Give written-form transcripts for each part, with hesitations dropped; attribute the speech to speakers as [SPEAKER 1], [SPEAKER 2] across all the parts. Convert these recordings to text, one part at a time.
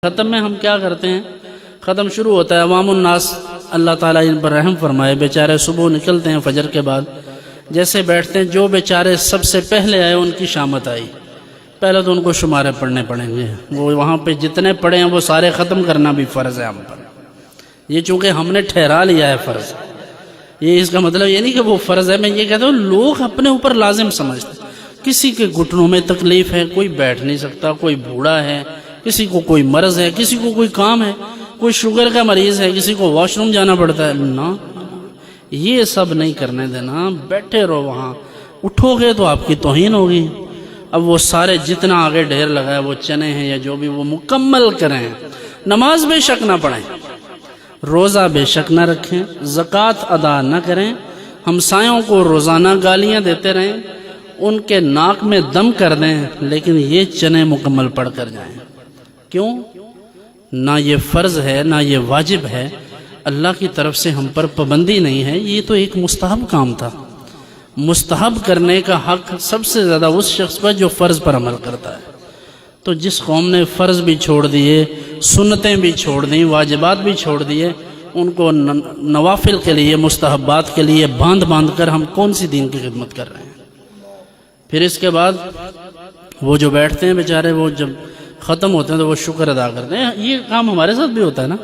[SPEAKER 1] ختم میں ہم کیا کرتے ہیں؟ ختم شروع ہوتا ہے، عوام الناس اللہ تعالیٰ ان پر رحم فرمائے، بیچارے صبح نکلتے ہیں فجر کے بعد، جیسے بیٹھتے ہیں جو بیچارے سب سے پہلے آئے ان کی شامت آئی، پہلے تو ان کو شمارے پڑھنے پڑیں گے، وہ وہاں پہ جتنے پڑھے ہیں وہ سارے ختم کرنا بھی فرض ہے ہم پر، یہ چونکہ ہم نے ٹھہرا لیا ہے فرض، یہ اس کا مطلب یہ نہیں کہ وہ فرض ہے، میں یہ کہتا ہوں لوگ اپنے اوپر لازم سمجھتے ہیں، کسی کے گھٹنوں میں تکلیف ہے، کوئی بیٹھ نہیں سکتا، کوئی بوڑھا ہے، کسی کو کوئی مرض ہے، کسی کو کوئی کام ہے، کوئی شوگر کا مریض ہے، کسی کو واش روم جانا پڑتا ہے، نا یہ سب نہیں کرنے دینا، بیٹھے رہو وہاں، اٹھو گے تو آپ کی توہین ہوگی۔ اب وہ سارے جتنا آگے ڈھیر لگا ہے وہ چنے ہیں یا جو بھی وہ مکمل کریں، نماز بے شک نہ پڑھیں، روزہ بے شک نہ رکھیں، زکوٰۃ ادا نہ کریں، ہمسایوں کو روزانہ گالیاں دیتے رہیں، ان کے ناک میں دم کر دیں، لیکن یہ چنے مکمل پڑھ کر جائیں۔ کیوں؟ نہ یہ فرض ہے نہ یہ واجب ہے، اللہ کی طرف سے ہم پر پابندی نہیں ہے، یہ تو ایک مستحب کام تھا۔ مستحب کرنے کا حق سب سے زیادہ اس شخص پر جو فرض پر عمل کرتا ہے۔ تو جس قوم نے فرض بھی چھوڑ دیے، سنتیں بھی چھوڑ دیں، واجبات بھی چھوڑ دیے، ان کو نوافل کے لیے، مستحبات کے لیے باندھ کر ہم کون سی دین کی خدمت کر رہے ہیں؟ پھر اس کے بعد وہ جو بیٹھتے ہیں بیچارے، وہ جب ختم ہوتے ہیں تو وہ شکر ادا کرتے ہیں۔ یہ کام ہمارے ساتھ بھی ہوتا ہے نا،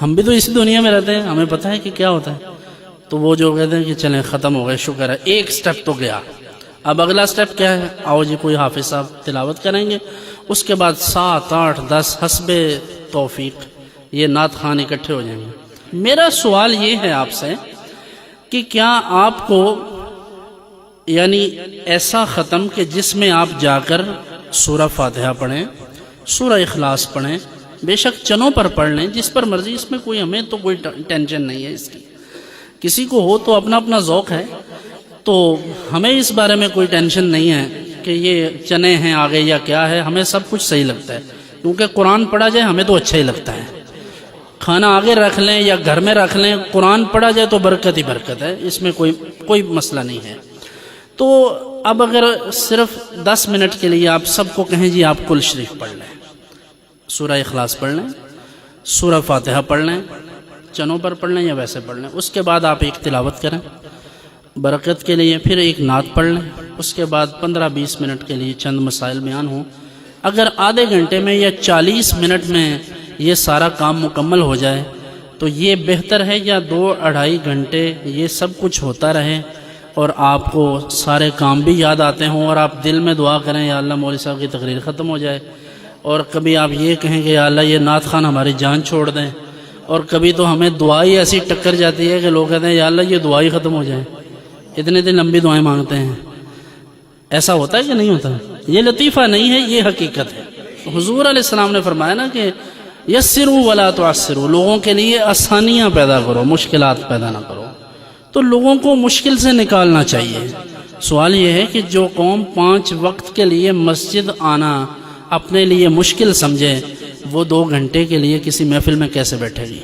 [SPEAKER 1] ہم بھی تو اسی دنیا میں رہتے ہیں، ہمیں پتہ ہے کہ کیا ہوتا ہے۔ تو وہ جو کہتے ہیں کہ چلیں ختم ہو گئے، شکر ہے، ایک سٹیپ تو گیا، اب اگلا سٹیپ کیا ہے؟ آؤ جی کوئی حافظ صاحب تلاوت کریں گے، اس کے بعد 7 8 10 حسب توفیق یہ نعت خوان اکٹھے ہو جائیں گے۔ میرا سوال یہ ہے آپ سے کہ کیا آپ کو یعنی ایسا ختم کہ جس میں آپ جا کر سورہ فاتحہ پڑھیں، سورہ اخلاص پڑھیں، بے شک چنوں پر پڑھ لیں، جس پر مرضی، اس میں کوئی ہمیں تو کوئی ٹینشن نہیں ہے اس کی، کسی کو ہو تو اپنا اپنا ذوق ہے، تو ہمیں اس بارے میں کوئی ٹینشن نہیں ہے کہ یہ چنے ہیں آگے یا کیا ہے، ہمیں سب کچھ صحیح لگتا ہے، کیونکہ قرآن پڑھا جائے ہمیں تو اچھا ہی لگتا ہے، کھانا آگے رکھ لیں یا گھر میں رکھ لیں، قرآن پڑھا جائے تو برکت ہی برکت ہے، اس میں کوئی مسئلہ نہیں ہے۔ تو اب اگر صرف 10 منٹ کے لیے آپ سب کو کہیں جی آپ کل شریف پڑھ لیں، سورہ اخلاص پڑھ لیں، سورہ فاتحہ پڑھ لیں، چنوں پر پڑھ لیں یا ویسے پڑھ لیں، اس کے بعد آپ ایک تلاوت کریں برکت کے لیے، پھر ایک نعت پڑھ لیں، اس کے بعد 15-20 منٹ کے لیے چند مسائل بیان ہوں۔ اگر آدھے گھنٹے میں یا 40 منٹ میں یہ سارا کام مکمل ہو جائے تو یہ بہتر ہے، یا 2-2.5 گھنٹے یہ سب کچھ ہوتا رہے اور آپ کو سارے کام بھی یاد آتے ہوں اور آپ دل میں دعا کریں یا اللہ مولوی صاحب کی تقریر ختم ہو جائے، اور کبھی آپ یہ کہیں کہ یا اللہ یہ نعت خوان ہماری جان چھوڑ دیں، اور کبھی تو ہمیں دعائی ایسی ٹکر جاتی ہے کہ لوگ کہتے ہیں یا اللہ یہ دعائی ختم ہو جائے، اتنے دن لمبی دعائیں مانگتے ہیں۔ ایسا ہوتا ہے کہ نہیں ہوتا؟ یہ لطیفہ نہیں ہے، یہ حقیقت ہے۔ حضور علیہ السلام نے فرمایا نا کہ یسروا ولا تعسروا، لوگوں کے لیے آسانیاں پیدا کرو، مشکلات پیدا نہ کرو، تو لوگوں کو مشکل سے نکالنا چاہیے۔ سوال یہ ہے کہ جو قوم 5 وقت کے لیے مسجد آنا اپنے لیے مشکل سمجھے، وہ 2 گھنٹے کے لیے کسی محفل میں کیسے بیٹھے گی؟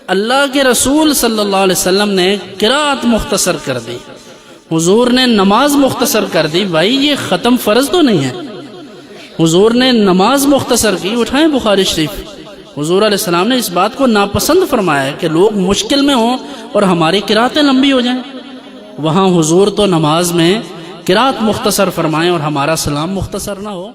[SPEAKER 1] اللہ کے رسول صلی اللہ علیہ وسلم نے قرات مختصر کر دی، حضور نے نماز مختصر کر دی، بھائی یہ ختم فرض تو نہیں ہے، حضور نے نماز مختصر کی۔ اٹھائیں بخاری شریف، حضور علیہ السلام نے اس بات کو ناپسند فرمایا ہے کہ لوگ مشکل میں ہوں اور ہماری قراتیں لمبی ہو جائیں، وہاں حضور تو نماز میں قرات مختصر فرمائیں اور ہمارا سلام مختصر نہ ہو۔